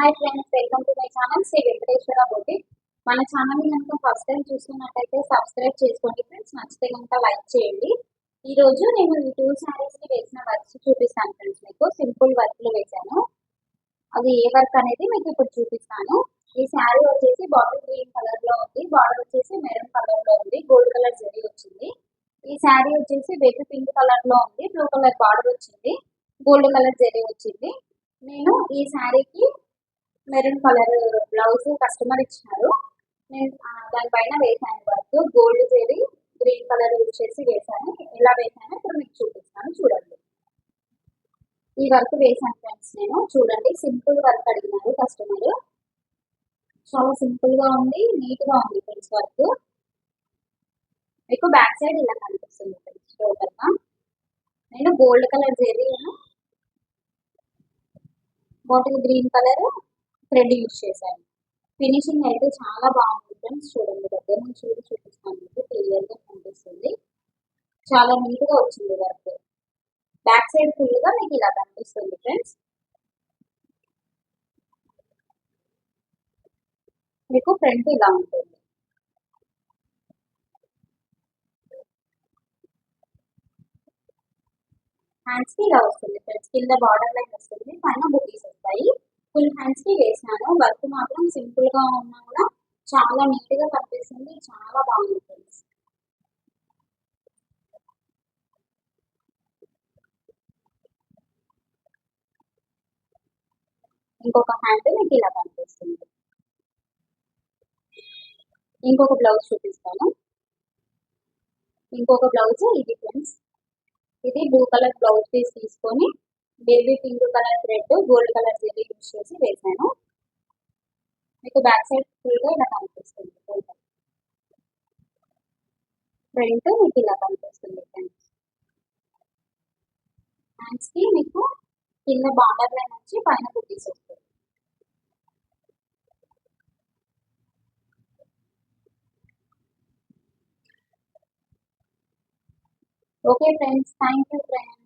Hi friends, welcome to my channel Shri Venkateshwara boutique. మన channel ని కనుక ఫస్ట్ టైం చూస్తున్నట్టయితే సబ్స్క్రైబ్ చేసుకోండి ఫ్రెండ్స్. నచ్చితే కనుక లైక్ చేయండి. ఈ రోజు నేను ఈ 2 శారీస్ కి వేసిన వర్క్స్ చూపిస్తాను ఫ్రెండ్స్. మీకు సింపుల్ వర్క్లు వేసాను. అది ఏ వర్క్ అనేది మీకు ఇప్పుడు చూపిస్తాను. ఈ శారీ వచ్చేసి బాటిల్ గ్రీన్ కలర్ లో ఉంది, బార్డర్ వచ్చేసి మెరూన్ కలర్ లో ఉంది, గోల్డ్ కలర్ జరీ వచ్చింది. ఈ శారీ వచ్చేసి బేబీ పింక్ కలర్ లో ఉంది, బ్లూ కలర్ బార్డర్ వచ్చింది, గోల్డ్ కలర్ జరీ వచ్చింది. నేను ఈ శారీకి మెరూన్ కలర్ బ్లౌజ్ కస్టమర్ ఇచ్చినారు. నేను దానిపైన వేసాను work. Gold zari green colour use చేసి వేసాను. ఎలా వేసానో ఇప్పుడు మీకు చూపిస్తాను, చూడండి. ఈ వర్క్ వేసాను ఫ్రెండ్స్. నేను చూడండి, సింపుల్ వర్క్ అడిగినారు కస్టమర్. చాలా సింపుల్ గా ఉంది, నీట్ గా ఉంది ఫ్రెండ్స్. వర్క్ మీకు బ్యాక్ సైడ్ ఇలా కనిపిస్తుంది ఫ్రెండ్స్. టోటల్ గా నేను gold colour zari bottle green colour thread use చేశాను. ఫినిషింగ్ అయితే చాలా బాగుంది ఫ్రెండ్స్. చూడండి, దగ్గర నుంచి చూపిస్తాను, మీకు క్లియర్ గా కనిపిస్తుంది. చాలా నీట్ గా వచ్చింది వర్క్. బ్యాక్ సైడ్ ఫుల్ గా మీకు ఇలా కనిపిస్తుంది ఫ్రెండ్స్. మీకు ఫ్రంట్ ఇలా ఉంటుంది. హ్యాండ్స్ కి ఇలా వస్తుంది ఫ్రెండ్స్. కింద బార్డర్ లైన్ వస్తుంది, పైన బుటీస్ వస్తాయి. ఫుల్ హ్యాండ్స్ కి వేసినాను. వర్క్ మాత్రం సింపుల్ గా ఉన్నా కూడా చాలా నీట్ గా కనిపిస్తుంది. చాలా బాగుంది ఫ్రెండ్స్. ఇంకొక హ్యాండ్ మీకు ఇలా కనిపిస్తుంది. ఇంకొక బ్లౌజ్ చూపిస్తాను. ఇంకొక బ్లౌజ్ ఇది ఫ్రెండ్స్. ఇది బ్లూ కలర్ బ్లౌజ్ పీస్ తీసుకొని baby pink colour thread gold colour zari use చేసి వేసాను. మీకు బ్యాక్ సైడ్ ఫుల్ గా ఇలా కనిపిస్తుంది. ఫ్రంట్ మీకు ఇలా కనిపిస్తుంది ఫ్రెండ్స్. హ్యాండ్స్ కి మీకు కింద బార్డర్ లైన్ వచ్చి పైన బుటీస్ వస్తుంది. Okay friends, thank you friends.